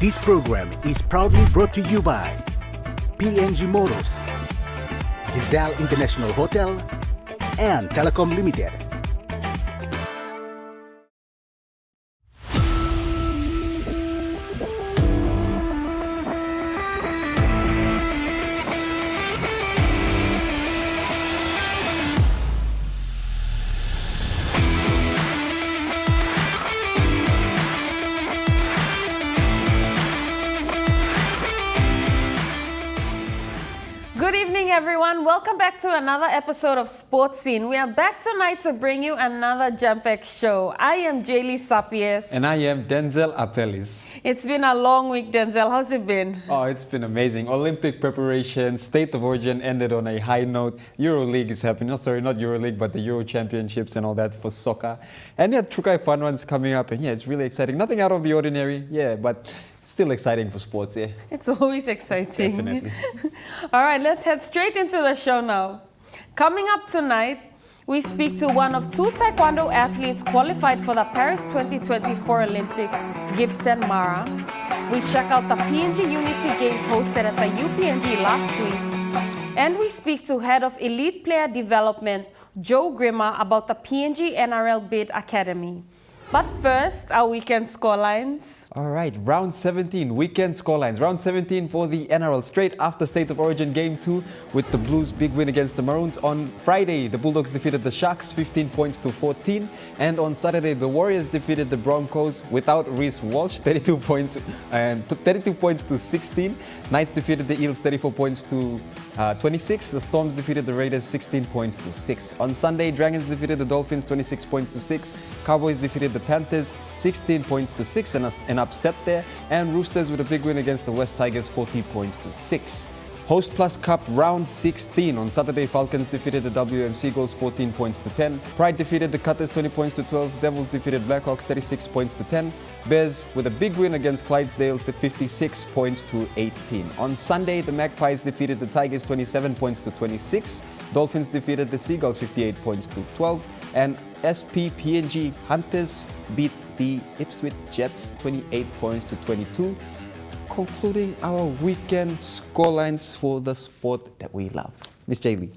This program is proudly brought to you by PNG Motors, Gazelle International Hotel, and Telecom Limited. Everyone, welcome back to another episode of Sports Scene. We are back tonight to bring you another Jump-X show. I am Jaylee Sapies. And I am Denzel Apelis. It's been a long week, Denzel. How's it been? Oh, it's been amazing. Olympic preparation, State of Origin ended on a high note. EuroLeague is happening. Oh, sorry, not EuroLeague, but the Euro Championships and all that for soccer. And yeah, Trukai Fun Run's coming up. And yeah, it's really exciting. Nothing out of the ordinary, yeah, but still exciting for sports, yeah. It's always exciting. Definitely. All right, let's head straight into the show now. Coming up tonight, we speak to one of two Taekwondo athletes qualified for the Paris 2024 Olympics, Gibson Mara. We check out the PNG Unity Games hosted at the UPNG last week. And we speak to Head of Elite Player Development, Joe Grima, about the PNG NRL Bid Academy. But first, our weekend scorelines. All right, round 17, weekend scorelines. Round 17 for the NRL, straight after State of Origin Game 2 with the Blues' big win against the Maroons. On Friday, the Bulldogs defeated the Sharks 15 points to 14. And on Saturday, the Warriors defeated the Broncos without Reece Walsh, 32 points to 16. Knights defeated the Eels 34 points to 26. The Storms defeated the Raiders 16 points to 6. On Sunday, Dragons defeated the Dolphins 26 points to 6. Cowboys defeated the Panthers 16 points to 6, and an upset there. And Roosters with a big win against the West Tigers 40 points to 6. Host Plus Cup round 16. On Saturday, Falcons defeated the WM Seagulls 14 points to 10. Pride defeated the Cutters 20 points to 12. Devils defeated Blackhawks 36 points to 10. Bears with a big win against Clydesdale 56 points to 18. On Sunday, the Magpies defeated the Tigers 27 points to 26. Dolphins defeated the Seagulls 58 points to 12. And PNG Hunters beat the Ipswich Jets 28 points to 22. Concluding our weekend scorelines for the sport that we love. Miss Jaylee.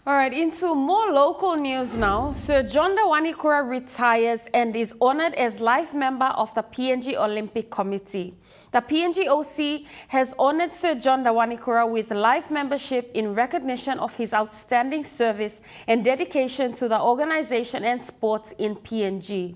All right, into more local news now. Sir John Dawanikura retires and is honored as life member of the PNG Olympic Committee. The PNG OC has honored Sir John Dawanikura with life membership in recognition of his outstanding service and dedication to the organization and sports in PNG.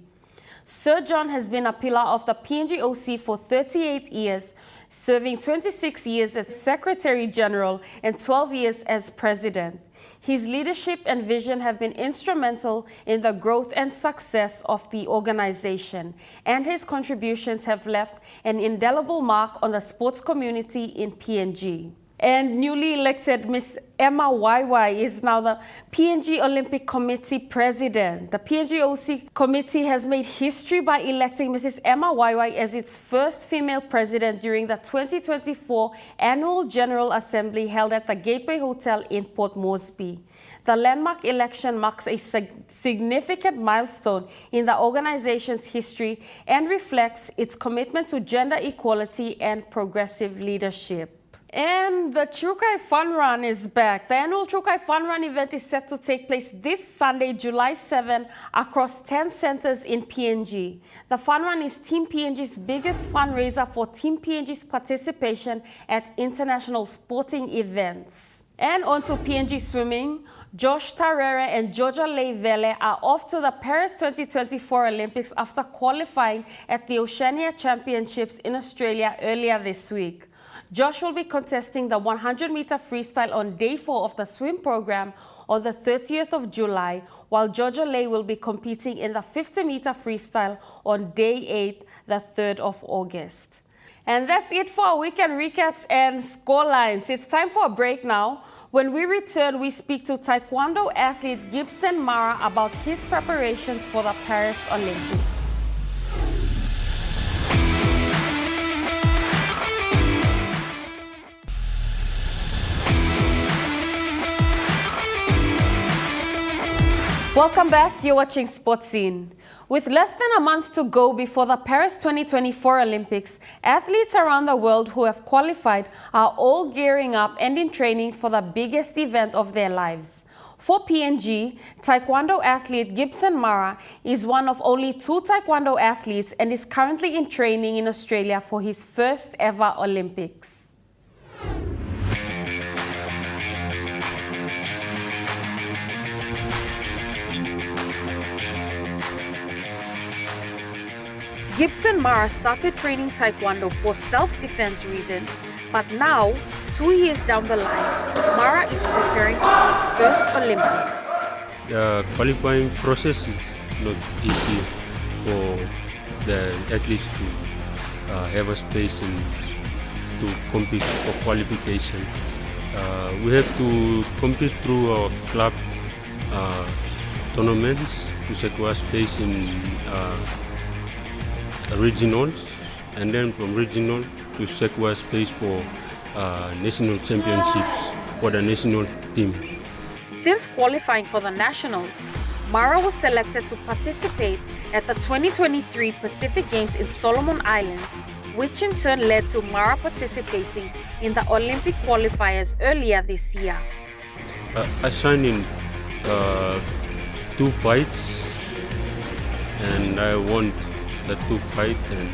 Sir John has been a pillar of the PNG OC for 38 years, serving 26 years as Secretary General and 12 years as President. His leadership and vision have been instrumental in the growth and success of the organization, and his contributions have left an indelible mark on the sports community in PNG. And newly elected Miss Emma Waiwai is now the PNG Olympic Committee President. The PNG OC Committee has made history by electing Mrs. Emma Waiwai as its first female president during the 2024 Annual General Assembly held at the Gateway Hotel in Port Moresby. The landmark election marks a significant milestone in the organization's history and reflects its commitment to gender equality and progressive leadership. And the Trukai Fun Run is back. The annual Trukai Fun Run event is set to take place this Sunday, July 7, across 10 centers in PNG. The Fun Run is Team PNG's biggest fundraiser for Team PNG's participation at international sporting events. And on to PNG swimming. Josh Tarera and Georgia Leivele are off to the Paris 2024 Olympics after qualifying at the Oceania Championships in Australia earlier this week. Josh will be contesting the 100-meter freestyle on day 4 of the swim program on the 30th of July, while Georgia Lay will be competing in the 50-meter freestyle on day 8, the 3rd of August. And that's it for our weekend recaps and scorelines. It's time for a break now. When we return, we speak to Taekwondo athlete Gibson Mara about his preparations for the Paris Olympics. Welcome back. You're watching Sports Scene. With less than a month to go before the Paris 2024 Olympics, athletes around the world who have qualified are all gearing up and in training for the biggest event of their lives. For PNG, Taekwondo athlete Gibson Mara is one of only 2 Taekwondo athletes and is currently in training in Australia for his first ever Olympics. Gibson Mara started training Taekwondo for self-defense reasons, but now, 2 years down the line, Mara is preparing for his first Olympics. The qualifying process is not easy for the athletes to have a space and to compete for qualification. We have to compete through our club tournaments to secure space in regionals, and then from regional to secure space for national championships for the national team. Since qualifying for the nationals, Mara was selected to participate at the 2023 Pacific Games in Solomon Islands, which in turn led to Mara participating in the Olympic qualifiers earlier this year. I signed in 2 fights and I won the 2 fights, and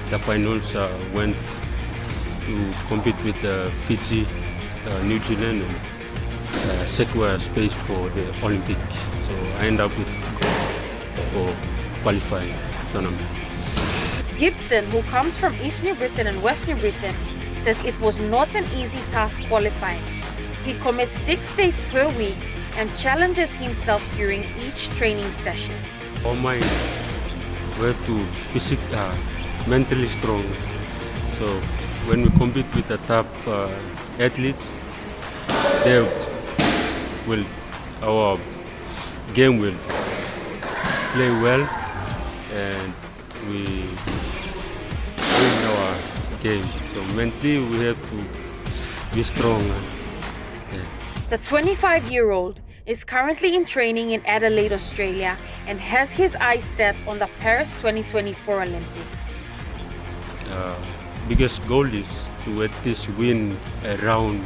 the finals went to compete with Fiji, New Zealand, and secure a space for the Olympics. So I end up with for qualifying tournament. Gibson, who comes from East New Britain and West New Britain, says it was not an easy task qualifying. He commits 6 days per week and challenges himself during each training session. All my we have to be mentally strong. So when we compete with the top athletes, our game will play well, and we win our game. So mentally we have to be strong. Yeah. The 25-year-old is currently in training in Adelaide, Australia, and has his eyes set on the Paris 2024 Olympics. Biggest goal is to at least win a round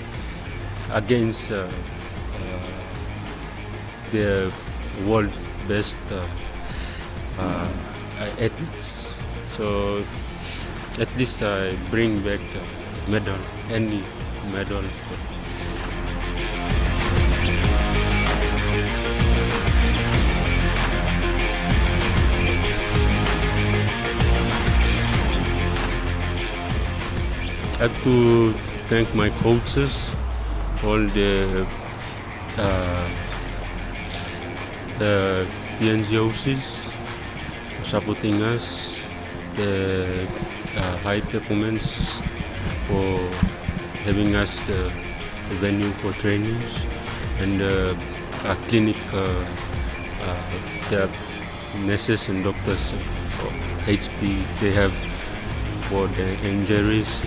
against the world best athletes. So at least I bring back a medal, any medal. I have to thank my coaches, all the PNG OCs for supporting us, the high performance for having us the venue for trainings, and our clinic, the nurses and doctors for HP, they have for the injuries.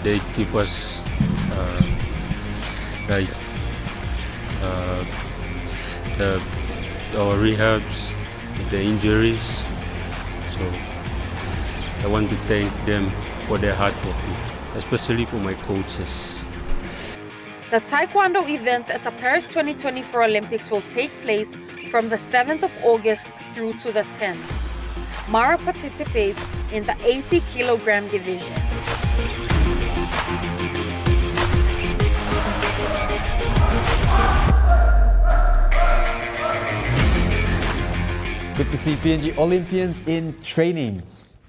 They keep us our rehabs, the injuries. So I want to thank them for their hard work, especially for my coaches. The Taekwondo events at the Paris 2024 Olympics will take place from the 7th of August through to the 10th. Mara participates in the 80-kilogram division. Good to see PNG Olympians in training,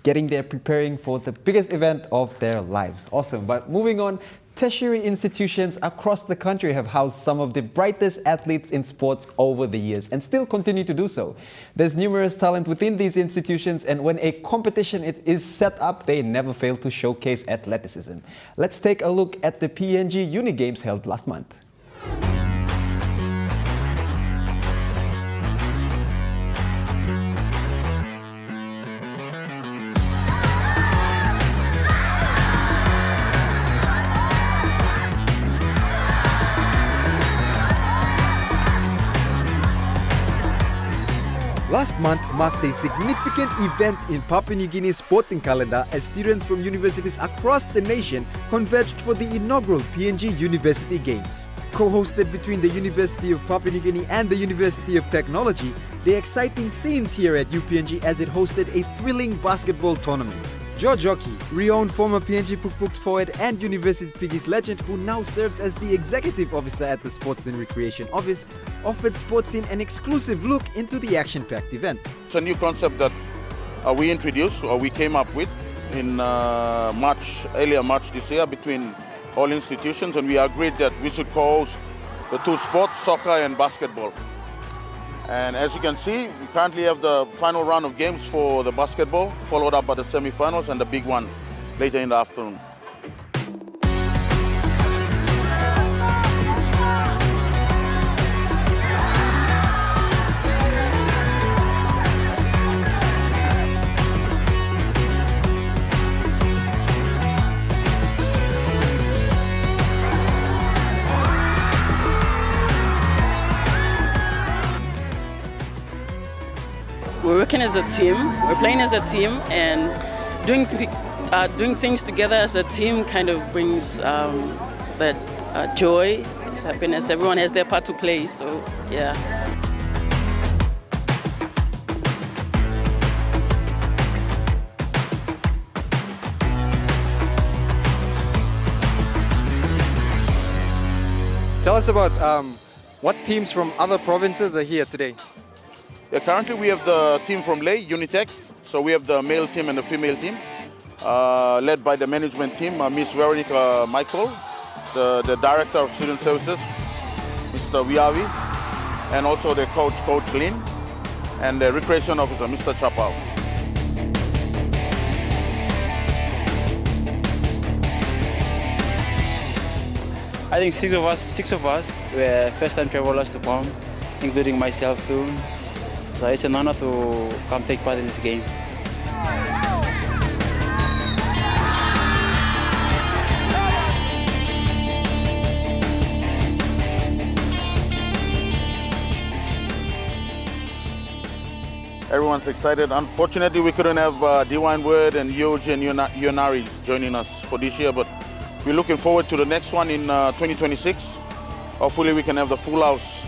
getting there preparing for the biggest event of their lives. Awesome. But moving on, tertiary institutions across the country have housed some of the brightest athletes in sports over the years and still continue to do so. There's numerous talent within these institutions, and when a competition is set up, they never fail to showcase athleticism. Let's take a look at the PNG Uni Games held last month. Last month marked a significant event in Papua New Guinea's sporting calendar as students from universities across the nation converged for the inaugural PNG University Games. Co-hosted between the University of Papua New Guinea and the University of Technology, the exciting scenes here at UPNG as it hosted a thrilling basketball tournament. George Oki, renowned former PNG Pukpuk's forward and University Piggies legend who now serves as the executive officer at the Sports and Recreation Office, offered Sportsin an exclusive look into the action-packed event. It's a new concept that we introduced or we came up with in earlier March this year between all institutions, and we agreed that we should co-host the two sports, soccer and basketball. And as you can see, we currently have the final round of games for the basketball, followed up by the semi-finals and the big one later in the afternoon. We're working as a team, we're playing as a team, and doing things together as a team kind of brings that joy, happiness. Everyone has their part to play, so yeah. Tell us about what teams from other provinces are here today. Yeah, currently we have the team from Leh, Unitec. So we have the male team and the female team, led by the management team, Miss Veronica Michael, the Director of Student Services, Mr. Viavi, and also the coach, Coach Lin, and the Recreation Officer, Mr. Chapao. I think six of us were first-time travelers to come, including myself too. So it's an honor to come take part in this game. Everyone's excited. Unfortunately, we couldn't have Dewine Word and Yoji and Yonari joining us for this year, but we're looking forward to the next one in 2026. Hopefully we can have the full house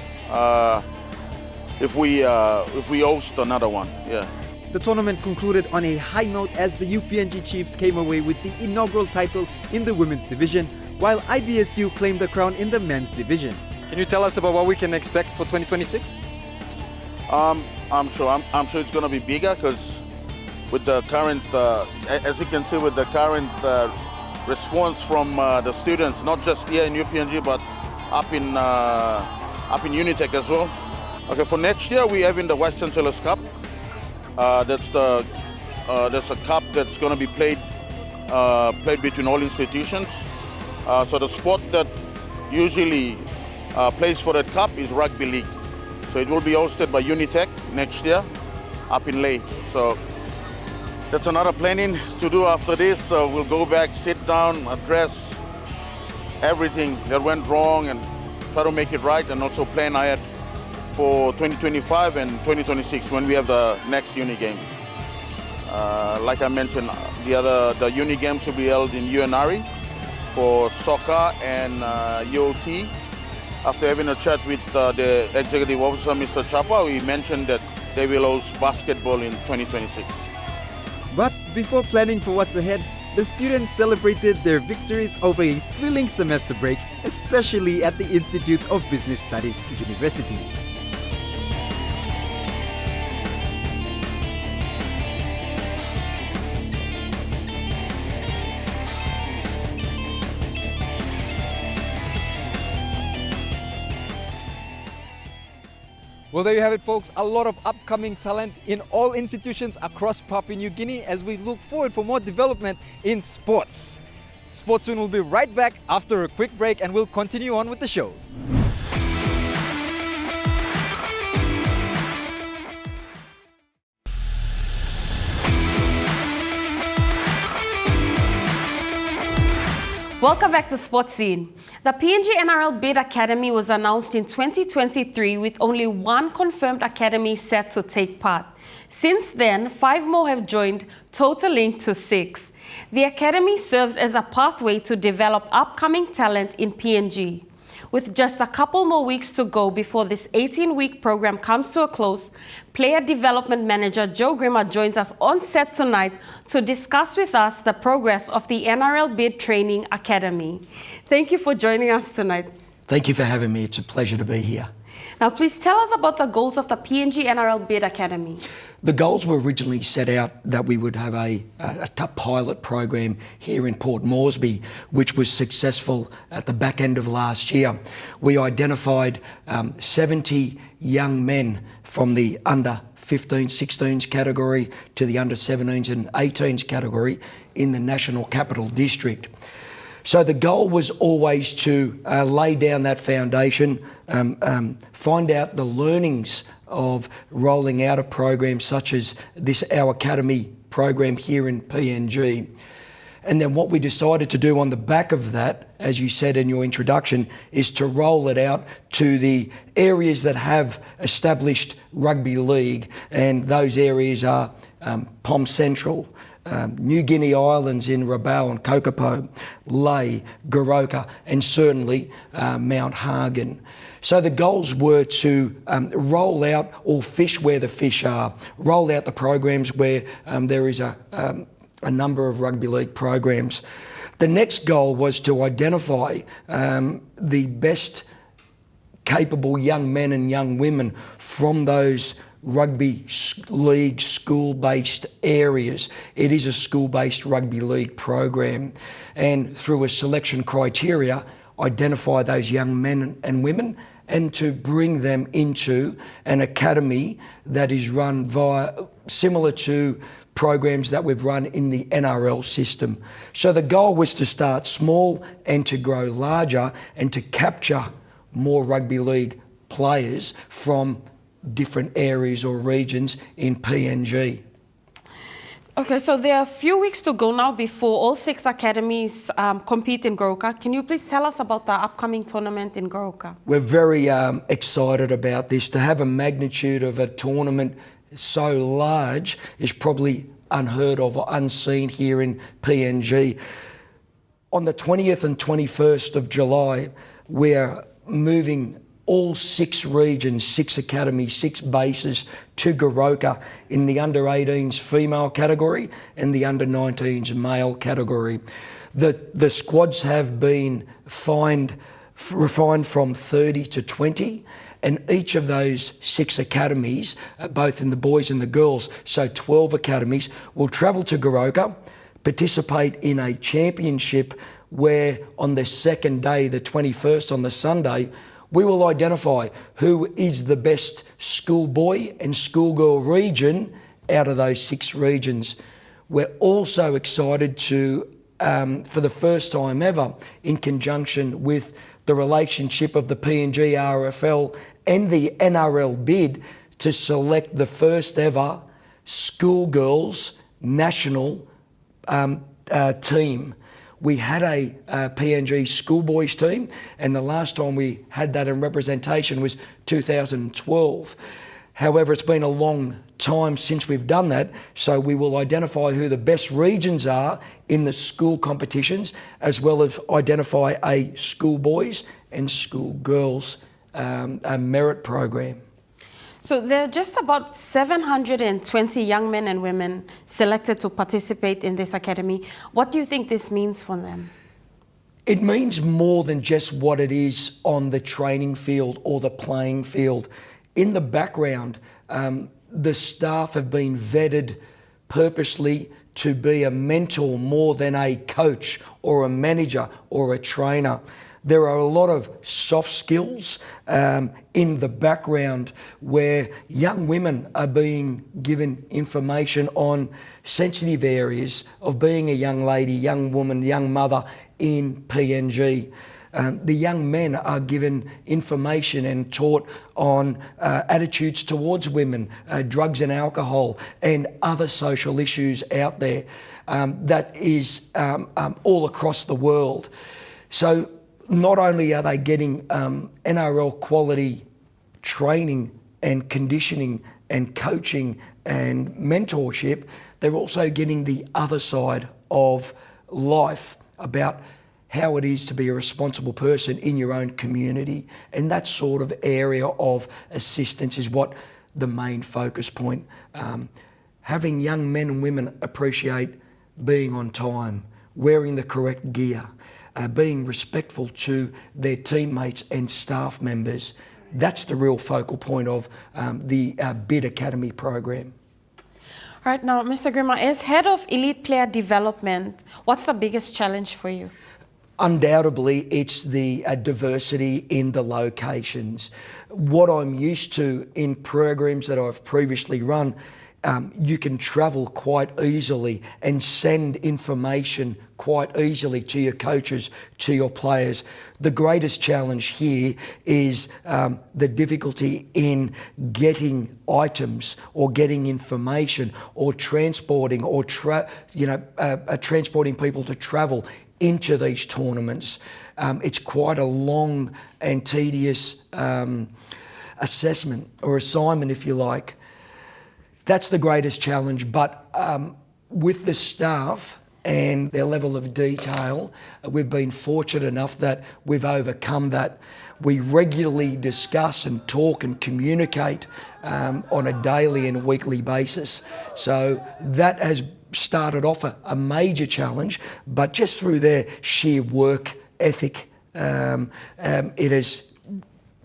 if we host another one, yeah. The tournament concluded on a high note as the UPNG Chiefs came away with the inaugural title in the women's division, while IBSU claimed the crown in the men's division. Can you tell us about what we can expect for 2026? I'm sure it's going to be bigger because with the current, as you can see, with the current response from the students, not just here in UPNG but up in Unitec as well. Okay, for next year we have in the Vice Chancellor's Cup. That's a cup that's going to be played between all institutions. So the sport that usually plays for that cup is rugby league. So it will be hosted by Unitec next year up in Leh. So that's another planning to do after this. So we'll go back, sit down, address everything that went wrong and try to make it right, and also plan ahead for 2025 and 2026 when we have the next Uni Games. Like I mentioned, the Uni Games will be held in UNRI for soccer and UOT. After having a chat with the executive officer, Mr. Chapa, we mentioned that they will host basketball in 2026. But before planning for what's ahead, the students celebrated their victories over a thrilling semester break, especially at the Institute of Business Studies University. Well, there you have it, folks. A lot of upcoming talent in all institutions across Papua New Guinea as we look forward for more development in sports. Sportsoon will be right back after a quick break and we'll continue on with the show. Welcome back to Sports Scene. The PNG NRL Bid Academy was announced in 2023 with only one confirmed academy set to take part. Since then, 5 more have joined, totaling to 6. The academy serves as a pathway to develop upcoming talent in PNG. With just a couple more weeks to go before this 18-week program comes to a close, Player Development Manager Joe Grima joins us on set tonight to discuss with us the progress of the NRL Bid Training Academy. Thank you for joining us tonight. Thank you for having me. It's a pleasure to be here. Now, please tell us about the goals of the PNG NRL Bid Academy. The goals were originally set out that we would have a pilot program here in Port Moresby, which was successful at the back end of last year. We identified 70 young men from the under 15s, 16s category to the under 17s and 18s category in the National Capital District. So the goal was always to lay down that foundation, find out the learnings of rolling out a program such as this, our academy program here in PNG. And then what we decided to do on the back of that, as you said in your introduction, is to roll it out to the areas that have established rugby league. And those areas are POM Central, New Guinea Islands in Rabaul and Kokopo, Lae, Goroka, and certainly Mount Hagen. So the goals were to roll out or fish where the fish are, roll out the programs where there is a number of rugby league programs. The next goal was to identify the best capable young men and young women from those rugby league school-based areas. It is a school-based rugby league program, and through a selection criteria, identify those young men and women and to bring them into an academy that is run similar to programs that we've run in the NRL system. So the goal was to start small and to grow larger and to capture more rugby league players from different areas or regions in PNG. Okay, so there are a few weeks to go now before all 6 academies compete in Goroka. Can you please tell us about the upcoming tournament in Goroka? We're very excited about this. To have a magnitude of a tournament so large is probably unheard of or unseen here in PNG. On the 20th and 21st of July, we're moving all 6 regions, 6 academies, 6 bases to Goroka in the under-18s female category and the under-19s male category. The squads have been refined from 30 to 20, and each of those 6 academies, both in the boys and the girls, so 12 academies, will travel to Goroka, participate in a championship where on the second day, the 21st on the Sunday, we will identify who is the best schoolboy and schoolgirl region out of those 6 regions. We're also excited to, for the first time ever, in conjunction with the relationship of the PNG RFL and the NRL bid, to select the first ever schoolgirls national team. We had a PNG schoolboys team, and the last time we had that in representation was 2012. However, it's been a long time since we've done that, so we will identify who the best regions are in the school competitions, as well as identify a schoolboys and schoolgirls merit program. So there are just about 720 young men and women selected to participate in this academy. What do you think this means for them? It means more than just what it is on the training field or the playing field. In the background, the staff have been vetted purposely to be a mentor more than a coach or a manager or a trainer. There are a lot of soft skills in the background where young women are being given information on sensitive areas of being a young lady, young woman, young mother in PNG. The young men are given information and taught on attitudes towards women, drugs and alcohol, and other social issues out there that is all across the world. So not only are they getting NRL quality training and conditioning and coaching and mentorship, they're also getting the other side of life about how it is to be a responsible person in your own community. And that sort of area of assistance is what the main focus point. Having young men and women appreciate being on time, wearing the correct gear, being respectful to their teammates and staff members. That's the real focal point of the BID Academy program. All right, now, Mr. Grima, as head of elite player development, what's the biggest challenge for you? Undoubtedly, it's the diversity in the locations. What I'm used to in programs that I've previously run, you can travel quite easily and send information quite easily to your coaches, to your players. The greatest challenge here is the difficulty in getting items or getting information or transporting or transporting people to travel into these tournaments. It's quite a long and tedious assessment or assignment, if you like. That's the greatest challenge, but with the staff and their level of detail, we've been fortunate enough that we've overcome that. We regularly discuss and talk and communicate on a daily and weekly basis. So that has started off a major challenge, but just through their sheer work ethic, it has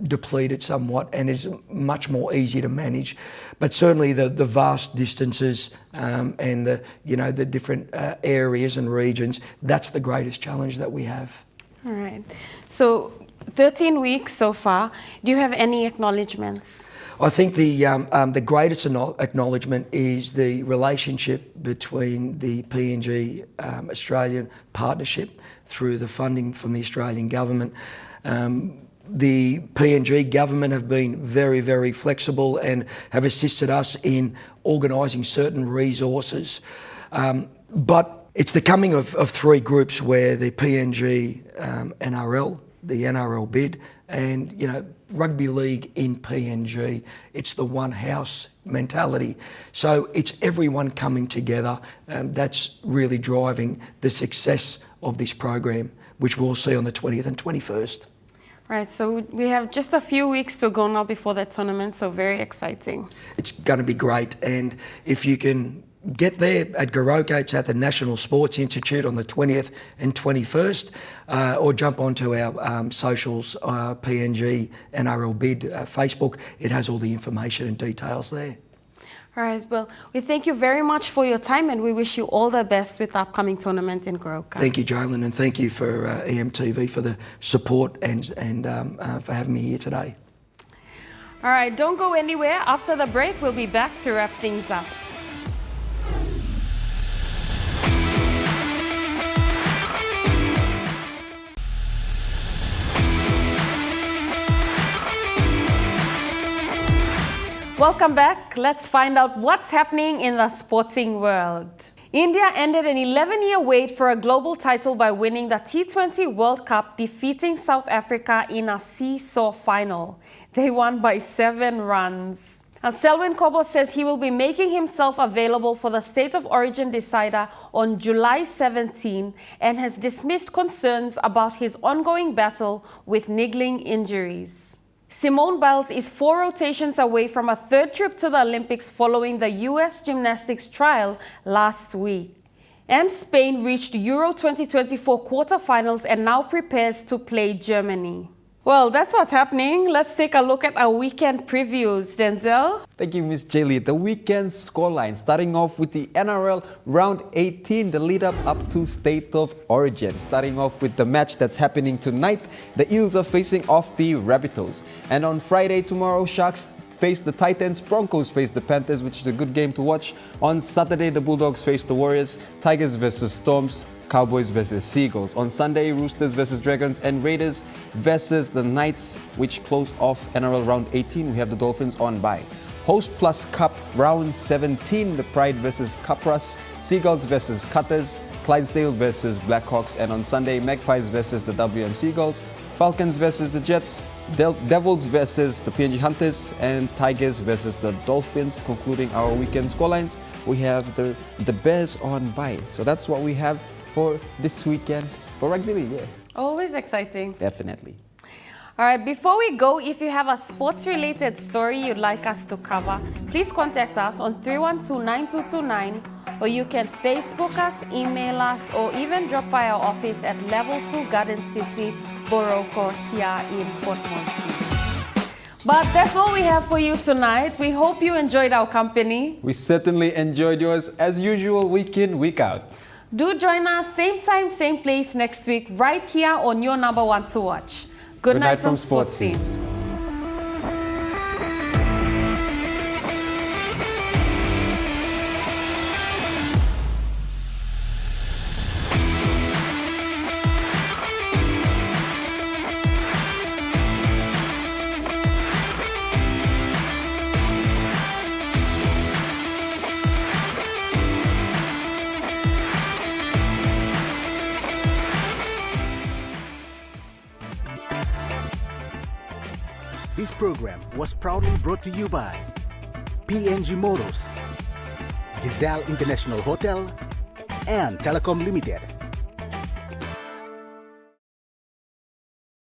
depleted somewhat and is much more easy to manage. But certainly the vast distances and the different areas and regions, that's the greatest challenge that we have. All right. So 13 weeks so far. Do you have any acknowledgements? I think the greatest acknowledgement is the relationship between the PNG Australian partnership through the funding from the Australian government. The PNG government have been very, very flexible and have assisted us in organising certain resources. But it's the coming of three groups where the PNG NRL, the NRL BID, and rugby league in PNG. It's the one house mentality. So it's everyone coming together. That's really driving the success of this program, which we'll see on the 20th and 21st. Right, so we have just a few weeks to go now before the tournament, so very exciting. It's going to be great, and if you can get there at Goroka, it's at the National Sports Institute on the 20th and 21st, or jump onto our socials, PNG NRL BID Facebook. It has all the information and details there. All right, well, we thank you very much for your time and we wish you all the best with the upcoming tournament in Goroka. Thank you, Jalen, and thank you for EMTV for the support and for having me here today. All right, don't go anywhere. After the break, we'll be back to wrap things up. Welcome back. Let's find out what's happening in the sporting world. India ended an 11-year wait for a global title by winning the T20 World Cup, defeating South Africa in a seesaw final. They won by 7 runs. Now, Selwyn Kobo says he will be making himself available for the State of Origin decider on July 17 and has dismissed concerns about his ongoing battle with niggling injuries. Simone Biles is 4 rotations away from a 3rd trip to the Olympics following the US gymnastics trial last week. And Spain reached Euro 2024 quarterfinals and now prepares to play Germany. Well, that's what's happening. Let's take a look at our weekend previews. Denzel? Thank you, Miss Jaylee. The weekend scoreline, starting off with the NRL Round 18, the lead up to State of Origin. Starting off with the match that's happening tonight, the Eels are facing off the Rabbitohs. And on Friday tomorrow, Sharks face the Titans, Broncos face the Panthers, which is a good game to watch. On Saturday, the Bulldogs face the Warriors, Tigers versus Storms, Cowboys versus Seagulls. On Sunday, Roosters versus Dragons, and Raiders versus the Knights, which close off NRL round 18. We have the Dolphins on bye. Host plus Cup round 17, the Pride versus Capras, Seagulls versus Cutters, Clydesdale versus Blackhawks, and on Sunday, Magpies versus the WM Seagulls, Falcons versus the Jets, Devils versus the PNG Hunters, and Tigers versus the Dolphins. Concluding our weekend scorelines, we have the Bears on bye. So that's what we have for this weekend for rugby league. Yeah. Always exciting. Definitely. All right, before we go, if you have a sports-related story you'd like us to cover, please contact us on 312-9229, or you can Facebook us, email us, or even drop by our office at Level 2 Garden City, Boroko, here in Port Moresby. But that's all we have for you tonight. We hope you enjoyed our company. We certainly enjoyed yours, as usual, week in, week out. Do join us same time, same place next week, right here on your number one to watch. Good night from Sports Scene. This program was proudly brought to you by PNG Motors, Gazelle International Hotel, and Telecom Limited.